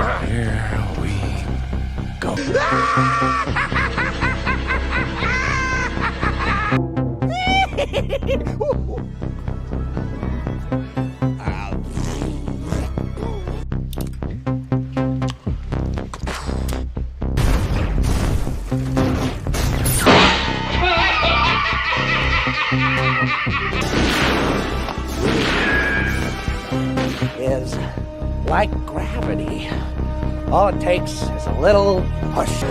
Here we go. Is like gravity. All it takes is a little push.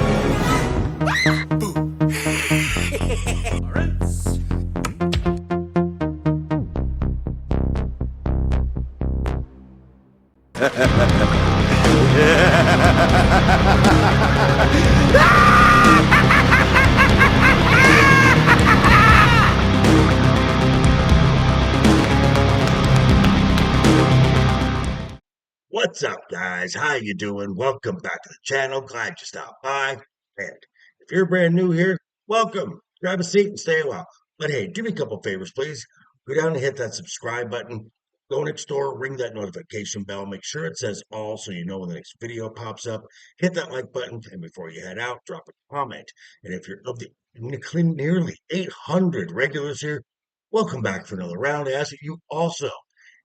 What's up, guys? How you doing? Welcome back to the channel. Glad you stopped by. And if you're brand new here, welcome. Grab a seat and stay a while. But hey, do me a couple favors, please. Go down and hit that subscribe button. Go next door, ring that notification bell. Make sure it says all so you know when the next video pops up. Hit that like button, and before you head out, drop a comment. And if you're of the nearly 800 regulars here, welcome back for another round. I ask that you also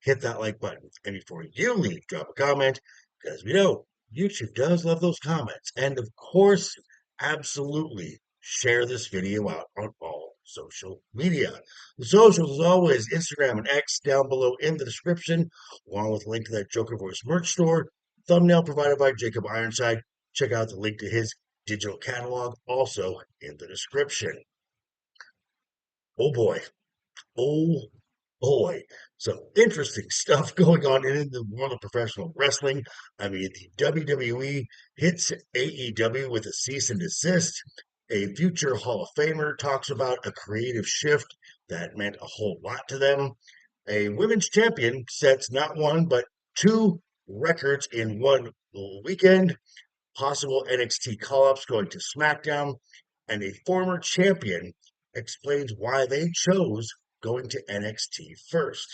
hit that like button. And before you leave, drop a comment, because we know YouTube does love those comments. And of course, absolutely share this video out on all social media. The socials, as always, Instagram and X down below in the description, along with a link to that Joker Voice merch store. Thumbnail provided by Jacob Ironside. Check out the link to his digital catalog also in the description. Oh boy. Oh boy, some interesting stuff going on in the world of professional wrestling. I mean, the WWE hits AEW with a cease and desist. A future Hall of Famer talks about a creative shift that meant a whole lot to them. A women's champion sets not one, but two records in one weekend. Possible NXT call-ups going to SmackDown. And a former champion explains why they chose going to NXT first.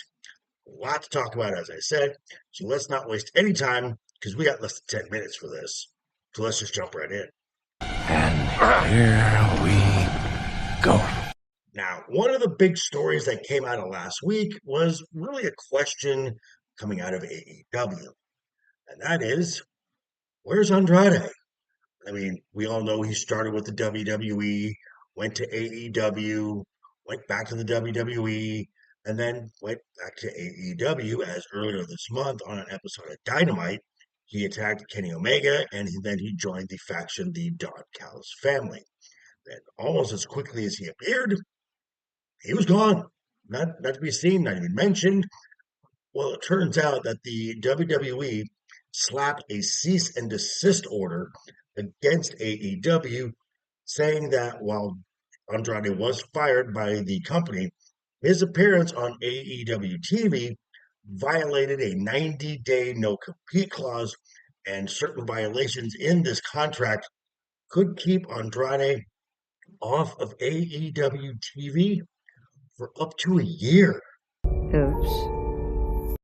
A lot to talk about, as I said, so let's not waste any time because we got less than 10 minutes for this. So let's just jump right in. And here we go. Now, one of the big stories that came out of last week was really a question coming out of AEW, and that is, where's Andrade? I mean, we all know he started with the WWE, went to AEW, went back to the WWE, and then went back to AEW as earlier this month on an episode of Dynamite, he attacked Kenny Omega, and then he joined the faction, the Don Callis family. And almost as quickly as he appeared, he was gone. Not to be seen, not even mentioned. Well, it turns out that the WWE slapped a cease and desist order against AEW, saying that while Andrade was fired by the company, his appearance on AEW TV violated a 90-day no-compete clause, and certain violations in this contract could keep Andrade off of AEW TV for up to a year. Oops.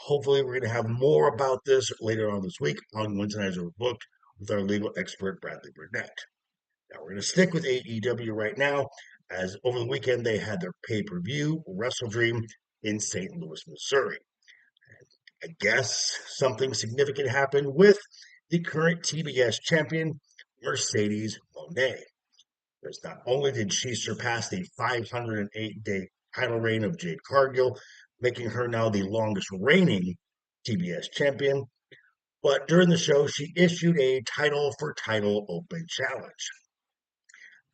Hopefully, we're going to have more about this later on this week on Wednesday Nights Overbooked with our legal expert, Bradley Burnett. Now, we're going to stick with AEW right now, as over the weekend they had their pay-per-view, Wrestle Dream, in St. Louis, Missouri. I guess something significant happened with the current TBS champion, Mercedes Moné. Because not only did she surpass the 508-day title reign of Jade Cargill, making her now the longest reigning TBS champion, but during the show, she issued a title-for-title open challenge,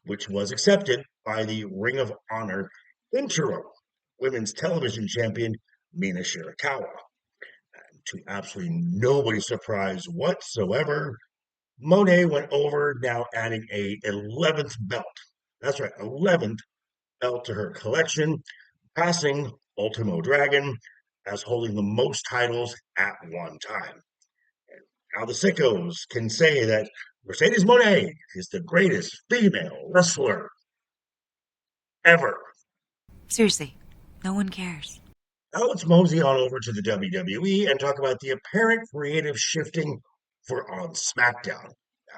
which was accepted by the Ring of Honor interim women's television champion, Mina Shirakawa. And to absolutely nobody's surprise whatsoever, Moné went over, now adding a 11th belt. That's right, 11th belt to her collection, passing Ultimo Dragon as holding the most titles at one time. And now the sickos can say that Mercedes Moné is the greatest female wrestler ever. Seriously, no one cares. Now let's mosey on over to the WWE and talk about the apparent creative shifting for on SmackDown,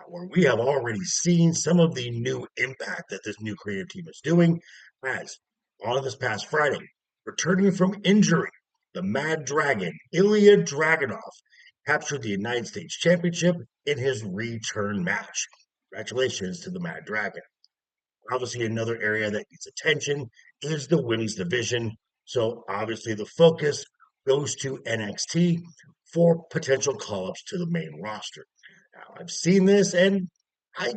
where we have already seen some of the new impact that this new creative team is doing, as on this past Friday, returning from injury, the Mad Dragon, Ilya Dragunov, captured the United States Championship in his return match. Congratulations to the Mad Dragon. Obviously, another area that needs attention is the women's division. So, obviously, the focus goes to NXT for potential call ups to the main roster. Now, I've seen this and I,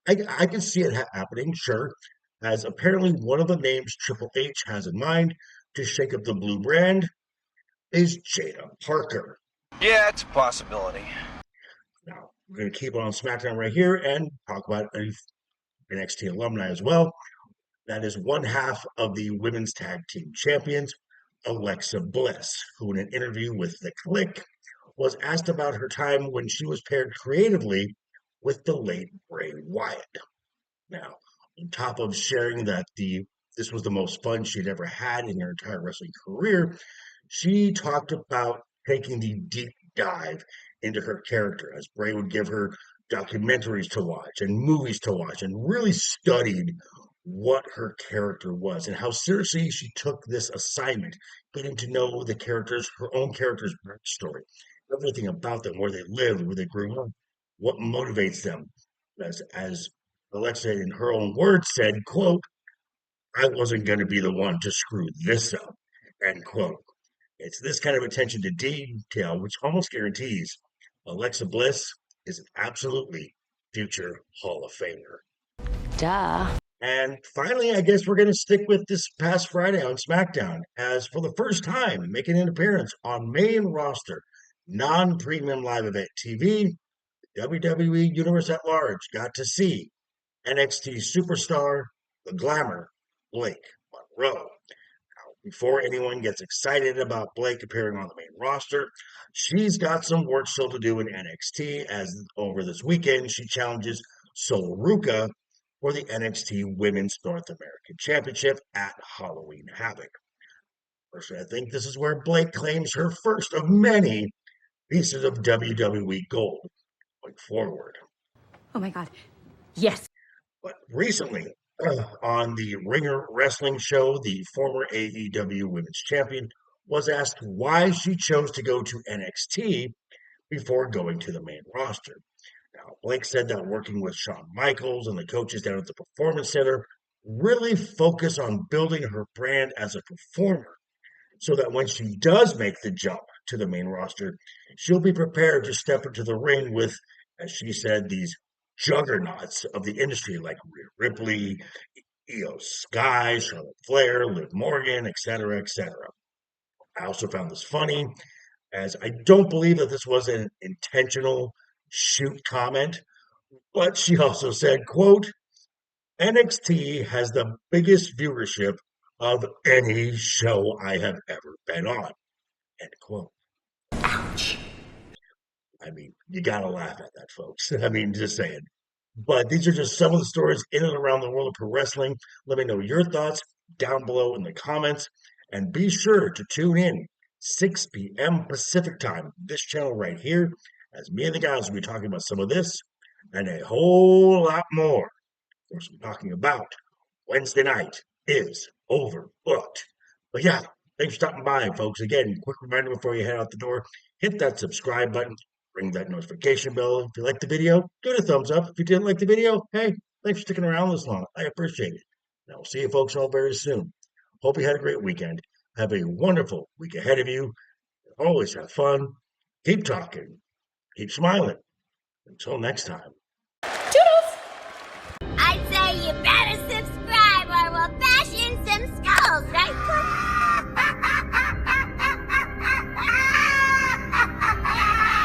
I can see it happening, sure, as apparently one of the names Triple H has in mind to shake up the blue brand is Jada Parker. Yeah, it's a possibility. Now, we're going to keep on SmackDown right here and talk about NXT alumni as well. That is one half of the women's tag team champions, Alexa Bliss, who in an interview with The Click was asked about her time when she was paired creatively with the late Bray Wyatt. Now, on top of sharing that this was the most fun she'd ever had in her entire wrestling career, she talked about taking the deep dive into her character as Bray would give her documentaries to watch and movies to watch and really studied what her character was and how seriously she took this assignment, getting to know her own character's story, everything about them, where they lived, where they grew up, what motivates them. As Alexa, in her own words, said, quote, I wasn't going to be the one to screw this up, end quote. It's this kind of attention to detail which almost guarantees Alexa Bliss is an absolutely future Hall of Famer. Duh. And finally, I guess we're going to stick with this past Friday on SmackDown, as for the first time making an appearance on main roster, non-premium live event TV, WWE Universe at Large got to see NXT superstar, the Glamour, Blake Monroe. Before anyone gets excited about Blake appearing on the main roster, she's got some work still to do in NXT, as over this weekend she challenges Sol Ruca for the NXT Women's North American Championship at Halloween Havoc. Personally, I think this is where Blake claims her first of many pieces of WWE gold going forward. Oh my God. Yes. But recently, on the Ringer Wrestling Show, the former AEW Women's Champion was asked why she chose to go to NXT before going to the main roster. Now, Blake said that working with Shawn Michaels and the coaches down at the Performance Center really focus on building her brand as a performer, so that when she does make the jump to the main roster, she'll be prepared to step into the ring with, as she said, these juggernauts of the industry like Rhea Ripley, Io Sky, Charlotte Flair, Liv Morgan, etc., etc. I also found this funny, as I don't believe that this was an intentional shoot comment, but she also said, quote, NXT has the biggest viewership of any show I have ever been on, end quote. Ouch. I mean, you gotta laugh at that, folks. I mean, just saying. But these are just some of the stories in and around the world of pro wrestling. Let me know your thoughts down below in the comments. And be sure to tune in 6 p.m. Pacific time, this channel right here, as me and the guys will be talking about some of this and a whole lot more. Of course, I'm talking about Wednesday night is overbooked. But yeah, thanks for stopping by, folks. Again, quick reminder before you head out the door, hit that subscribe button, ring that notification bell. If you liked the video, give it a thumbs up. If you didn't like the video, hey, thanks for sticking around this long. I appreciate it. And I'll see you folks all very soon. Hope you had a great weekend. Have a wonderful week ahead of you. Always have fun. Keep talking. Keep smiling. Until next time.